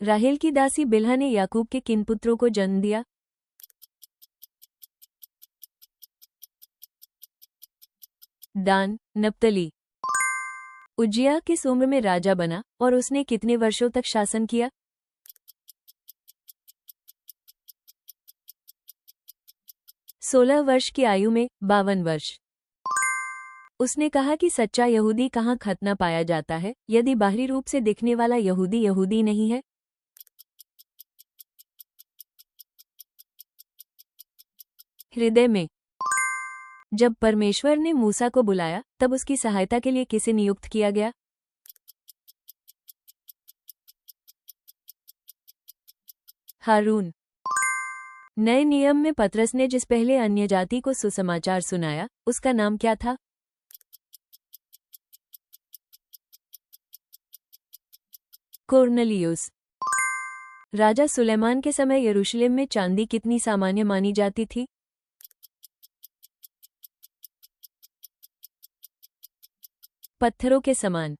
राहेल की दासी बिल्हा ने याकूब के किन पुत्रों को जन्म दिया? दान, नप्तली। उज्जियाह किस उम्र में राजा बना और उसने कितने वर्षों तक शासन किया? 16 वर्ष की आयु में, 52 वर्ष। उसने कहा कि सच्चा यहूदी कहाँ खतना पाया जाता है, यदि बाहरी रूप से दिखने वाला यहूदी यहूदी नहीं है? हृदय में। जब परमेश्वर ने मूसा को बुलाया, तब उसकी सहायता के लिए किसे नियुक्त किया गया? हारून। नए नियम में पतरस ने जिस पहले अन्य जाति को सुसमाचार सुनाया, उसका नाम क्या था? कोर्नेलियुस। राजा सुलेमान के समय यरूशलेम में चांदी कितनी सामान्य मानी जाती थी? पत्थरों के समान।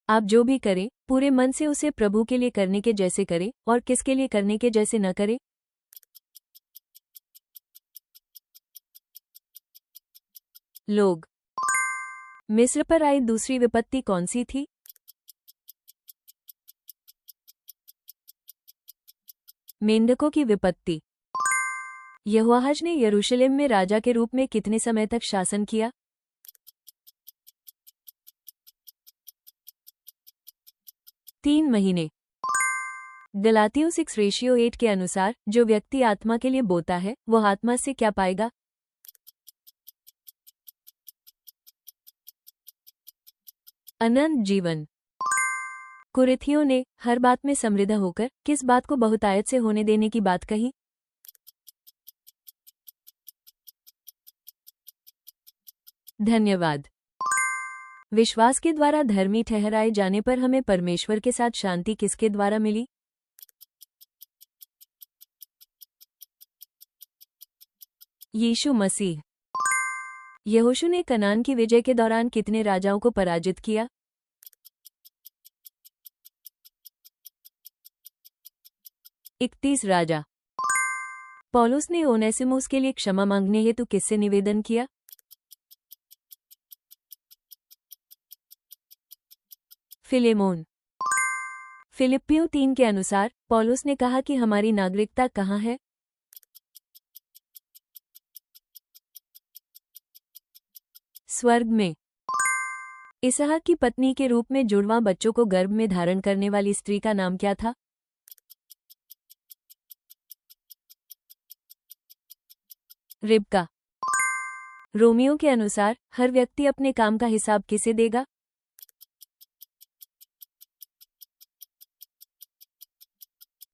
आप जो भी करें, पूरे मन से उसे प्रभु के लिए करने के जैसे करें और किसके लिए करने के जैसे न करें? लोग। मिस्र पर आई दूसरी विपत्ति कौन सी थी? मेंढकों की विपत्ति। यहोआहाज ने यरूशलेम में राजा के रूप में कितने समय तक शासन किया? 3 महीने। गलातियों 6:8 के अनुसार जो व्यक्ति आत्मा के लिए बोता है, वह आत्मा से क्या पाएगा? अनंत जीवन। कुरिथियों ने हर बात में समृद्ध होकर किस बात को बहुतायत से होने देने की बात कही? धन्यवाद। विश्वास के द्वारा धर्मी ठहराए जाने पर हमें परमेश्वर के साथ शांति किसके द्वारा मिली? यीशु मसीह। यहोशू ने कनान की विजय के दौरान कितने राजाओं को पराजित किया? 31 राजा। पौलुस ने ओनेसिमुस के लिए क्षमा मांगने हेतु किससे निवेदन किया? फिलेमोन। फिलिप्पियों 3 के अनुसार पौलुस ने कहा कि हमारी नागरिकता कहाँ है? स्वर्ग में। इसहाक की पत्नी के रूप में जुड़वां बच्चों को गर्भ में धारण करने वाली स्त्री का नाम क्या था? रिबका। रोमियो के अनुसार हर व्यक्ति अपने काम का हिसाब किसे देगा?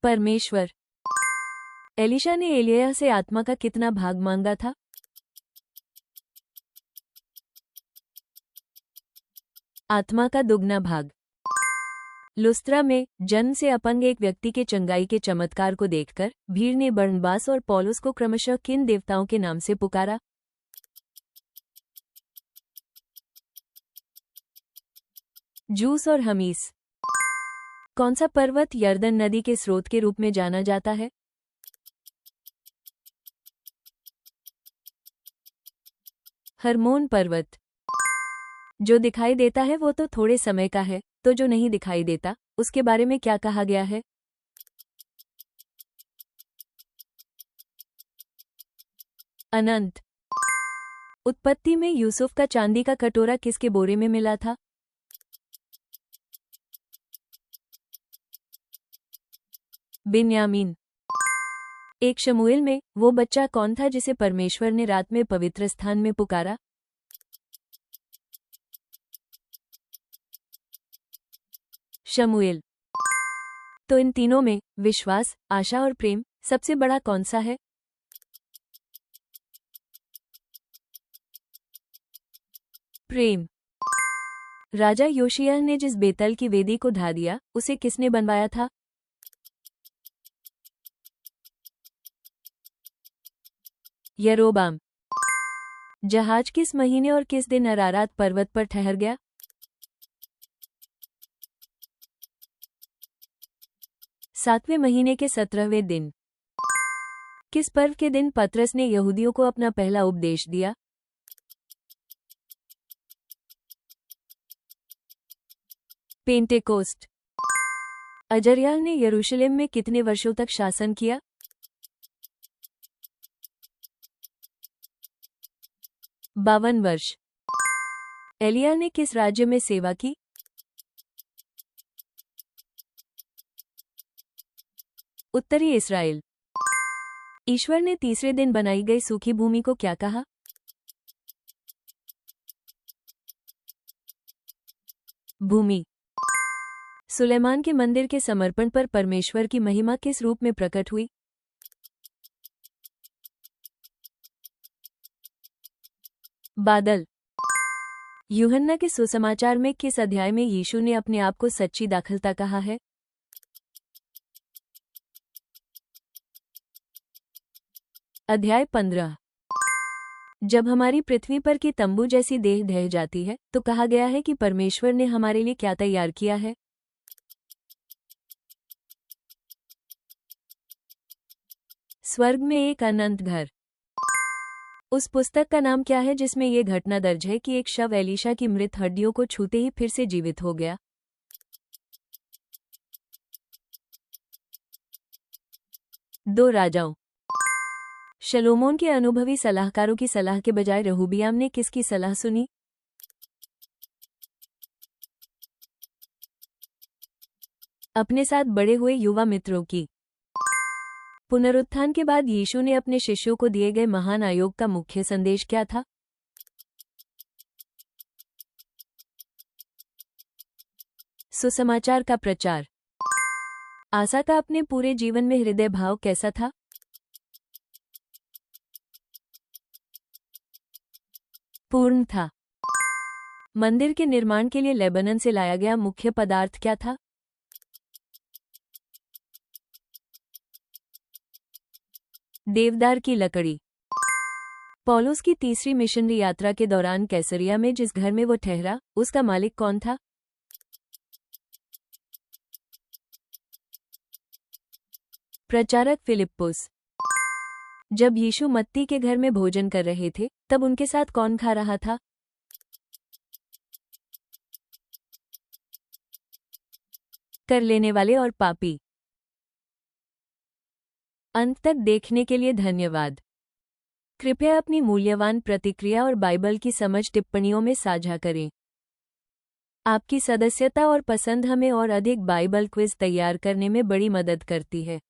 परमेश्वर। एलिशा ने एलिय्याह से आत्मा का कितना भाग मांगा था? आत्मा का दुगना भाग। लुस्त्रा में जन्म से अपंग एक व्यक्ति के चंगाई के चमत्कार को देखकर भीड़ ने बरनबास और पौलुस को क्रमशः किन देवताओं के नाम से पुकारा? जूस और हमीस। कौन सा पर्वत यर्दन नदी के स्रोत के रूप में जाना जाता है? हर्मोन पर्वत। जो दिखाई देता है वो तो थोड़े समय का है, तो जो नहीं दिखाई देता उसके बारे में क्या कहा गया है? अनंत। उत्पत्ति में यूसुफ का चांदी का कटोरा किसके बोरे में मिला था? बिन्यामीन। एक शमूएल में वो बच्चा कौन था जिसे परमेश्वर ने रात में पवित्र स्थान में पुकारा? शमूएल। तो इन तीनों में विश्वास, आशा और प्रेम सबसे बड़ा कौन सा है? प्रेम। राजा योशिय्याह ने जिस बेतल की वेदी को ढा दिया, उसे किसने बनवाया था? यरोबाम। जहाज किस महीने और किस दिन अरारात पर्वत पर ठहर गया? 7वें महीने के 17वें दिन। किस पर्व के दिन पतरस ने यहूदियों को अपना पहला उपदेश दिया? पेंटेकोस्ट। अजर्याह ने यरूशलेम में कितने वर्षों तक शासन किया? 52 वर्ष। एलिया ने किस राज्य में सेवा की? उत्तरी इस्राएल। ईश्वर ने तीसरे दिन बनाई गई सूखी भूमि को क्या कहा? भूमि। सुलेमान के मंदिर के समर्पण पर परमेश्वर की महिमा किस रूप में प्रकट हुई? बादल। यूहन्ना के सुसमाचार में किस अध्याय में यीशु ने अपने आप को सच्ची दाखलता कहा है? अध्याय 15। जब हमारी पृथ्वी पर की तंबू जैसी देह ढह जाती है तो कहा गया है कि परमेश्वर ने हमारे लिए क्या तैयार किया है? स्वर्ग में एक अनंत घर। उस पुस्तक का नाम क्या है जिसमें यह घटना दर्ज है कि एक शव एलीशा की मृत हड्डियों को छूते ही फिर से जीवित हो गया? दो राजाओं। शलोमोन के अनुभवी सलाहकारों की सलाह के बजाय रहूबियाम ने किसकी सलाह सुनी? अपने साथ बड़े हुए युवा मित्रों की। पुनरुत्थान के बाद यीशु ने अपने शिष्यों को दिए गए महान आयोग का मुख्य संदेश क्या था? सुसमाचार का प्रचार। आसा का अपने पूरे जीवन में हृदय भाव कैसा था? पूर्ण था। मंदिर के निर्माण के लिए लेबनन से लाया गया मुख्य पदार्थ क्या था? देवदार की लकड़ी। पौलुस की तीसरी मिशनरी यात्रा के दौरान कैसरिया में जिस घर में वो ठहरा, उसका मालिक कौन था? प्रचारक फिलिप्पुस। जब यीशु मत्ती के घर में भोजन कर रहे थे, तब उनके साथ कौन खा रहा था? कर लेने वाले और पापी। अंत तक देखने के लिए धन्यवाद। कृपया अपनी मूल्यवान प्रतिक्रिया और बाइबल की समझ टिप्पणियों में साझा करें। आपकी सदस्यता और पसंद हमें और अधिक बाइबल क्विज तैयार करने में बड़ी मदद करती है।